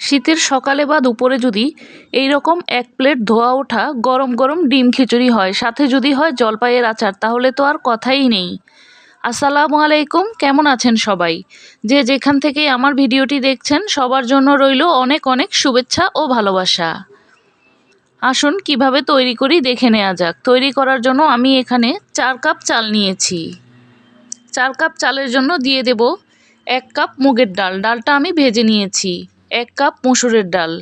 শীতের সকালে বা দুপুরে যদি এই রকম এক প্লেট ধোয়া ওঠা গরম গরম ডিম খিচুড়ি হয়, সাথে যদি হয় জলপাইয়ের আচার, তাহলে তো আর কথাই নেই। আসসালামু আলাইকুম, কেমন আছেন সবাই? যে যেখান থেকে আমার ভিডিওটি দেখছেন সবার জন্য রইল অনেক অনেক শুভেচ্ছা ও ভালোবাসা। আসুন কিভাবে তৈরি করি দেখে নেওয়া যাক। তৈরি করার জন্য আমি এখানে 4 কাপ চাল নিয়েছি। 4 কাপ চালের জন্য দিয়ে দেব 1 কাপ মুগের ডাল। ডালটা আমি ভেজে নিয়েছি। 1 কাপ মসুরের ডাল।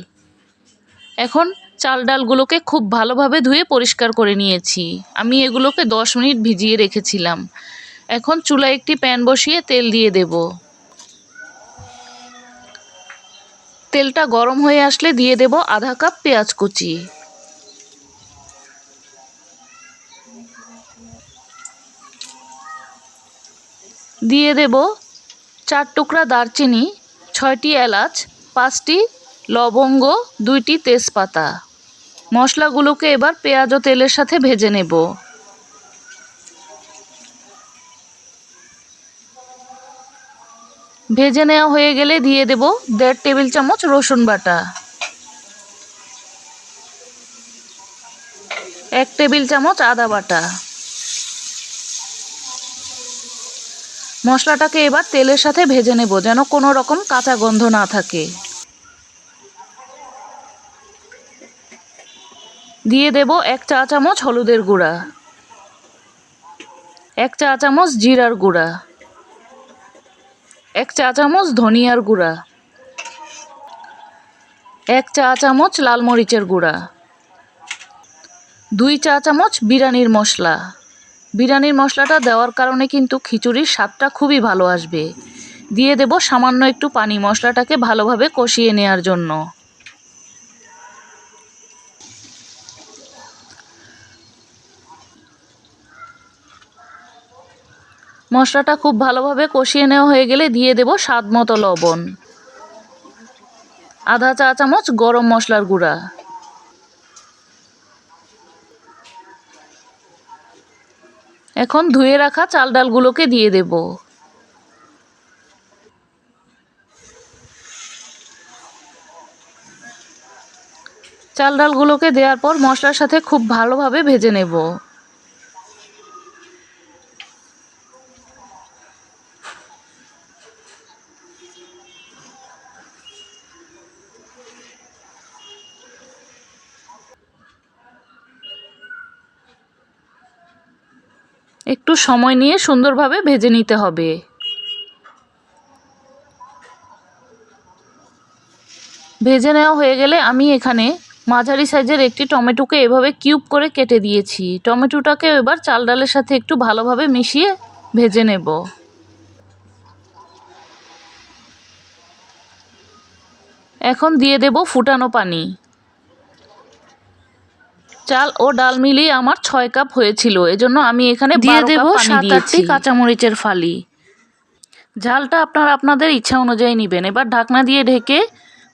এখন চাল ডালগুলোকে খুব ভালোভাবে ধুয়ে পরিষ্কার করে নিয়েছি। আমি এগুলোকে 10 মিনিট ভিজিয়ে রেখেছিলাম। এখন চুলায় একটি প্যান বসিয়ে তেল দিয়ে দেব। তেলটা গরম হয়ে আসলে দিয়ে দেব আধা কাপ পেঁয়াজ কুচি। দিয়ে দেব 4 টুকরা দারচিনি, 6টি এলাচ, 5টি লবঙ্গ, 2টি তেজপাতা। মশলাগুলোকে এবার পেঁয়াজ ও তেলের সাথে ভেজে নেব। ভেজে নেওয়া হয়ে গেলে দিয়ে দেব 1.5 টেবিল চামচ রসুন বাটা, 1 টেবিল চামচ আদা বাটা। মশলাটাকে এবার তেলের সাথে ভেজে নেব যেন কোনো রকম কাঁচা গন্ধ না থাকে। দিয়ে দেব 1 চা চামচ হলুদের গুঁড়া, 1 চা চামচ জিরার গুঁড়া, 1 চা চামচ ধনিয়ার গুঁড়া, 1 চা চামচ লাল মরিচের গুঁড়া, 2 চা চামচ বিরিয়ানির মশলা। বিরিয়ানির মশলাটা দেওয়ার কারণে কিন্তু খিচুড়ির স্বাদটা খুবই ভালো আসবে। দিয়ে দেব সামান্য একটু পানি মশলাটাকে ভালোভাবে কষিয়ে নেওয়ার জন্য। মশলাটা খুব ভালোভাবে কষিয়ে নেওয়া হয়ে গেলে দিয়ে দেব স্বাদ মতো লবণ, আধা চা চামচ গরম মশলার গুঁড়া। এখন ধুয়ে রাখা চাল ডালগুলোকে দিয়ে দেব। চাল ডালগুলোকে দেওয়ার পর মশলার সাথে খুব ভালোভাবে ভেজে নেব। একটু সময় নিয়ে সুন্দরভাবে ভেজে নিতে হবে। ভেজে নেওয়া হয়ে গেলে আমি এখানে মাঝারি সাইজের একটি টমেটোকে এভাবে কিউব করে কেটে দিয়েছি। টমেটোটাকে এবার চাল ডালের সাথে একটু ভালোভাবে মিশিয়ে ভেজে নেব। এখন দিয়ে দেব ফুটানো পানি। চাল ও ডাল মিলিয়ে আমার 6 কাপ হয়েছিল, এজন্য আমি এখানে 12 কাপ পানি দিয়েছি। কাঁচামরিচের ফালি। ঝালটা আপনারা আপনাদের ইচ্ছা অনুযায়ী নেবেন। এবার ঢাকনা দিয়ে ঢেকে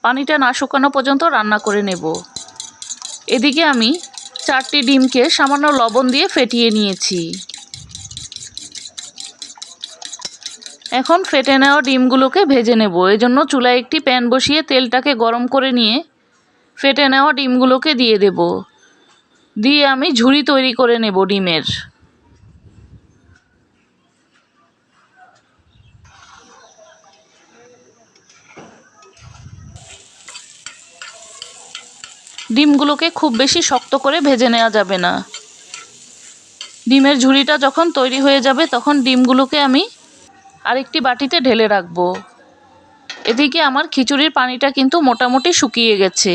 পানিটা না শুকানো পর্যন্ত রান্না করে নেব। এদিকে আমি 4টি ডিমকে সামান্য লবণ দিয়ে ফেটিয়ে নিয়েছি। এখন ফেটে নেওয়া ডিমগুলোকে ভেজে নেব। এজন্য চুলায় একটি প্যান বসিয়ে তেলটাকে গরম করে নিয়ে ফেটে নেওয়া ডিমগুলোকে দিয়ে দেব। দিয়ে আমি ঝুড়ি তৈরি করে নেব ডিমের। ডিমগুলোকে খুব বেশি শক্ত করে ভেজে নেওয়া যাবে না। ডিমের ঝুড়িটা যখন তৈরি হয়ে যাবে তখন ডিমগুলোকে আমি আরেকটি বাটিতে ঢেলে রাখব। এদিকে আমার খিচুড়ির পানিটা কিন্তু মোটামুটি শুকিয়ে গেছে।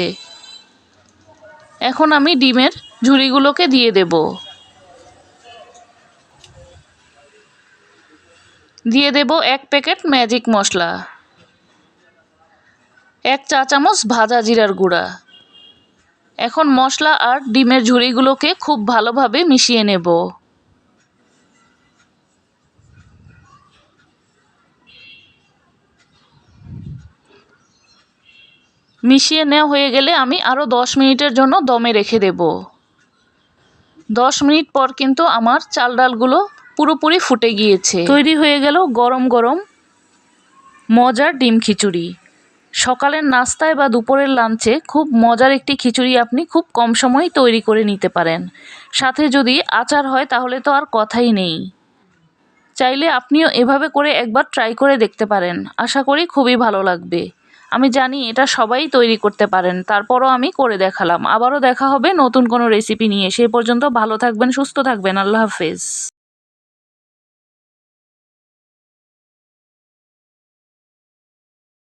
এখন আমি ডিমের ঝুড়িগুলোকে দিয়ে দেব। দিয়ে দেব 1 প্যাকেট ম্যাজিক মশলা, 1 চা চামচ ভাজা জিরার গুঁড়া। এখন মশলা আর ডিমের ঝুড়িগুলোকে খুব ভালোভাবে মিশিয়ে নেব। মিশিয়ে নেওয়া হয়ে গেলে আমি আরও 10 মিনিটের জন্য দমে রেখে দেব। 10 মিনিট পর কিন্তু আমার চাল ডালগুলো পুরোপুরি ফুটে গিয়েছে। তৈরি হয়ে গেল গরম গরম মজার ডিম খিচুড়ি। সকালের নাস্তায় বা দুপুরের লাঞ্চে খুব মজার একটি খিচুড়ি আপনি খুব কম সময়েই তৈরি করে নিতে পারেন। সাথে যদি আচার হয় তাহলে তো আর কথাই নেই। চাইলে আপনিও এভাবে করে একবার ট্রাই করে দেখতে পারেন, আশা করি খুবই ভালো লাগবে। আমি জানি এটা সবাই তৈরি করতে পারেন, তারপরও আমি করে দেখালাম। আবারও দেখা হবে নতুন কোনো রেসিপি নিয়ে। সেই পর্যন্ত ভালো থাকবেন, সুস্থ থাকবেন। আল্লাহ হাফেজ।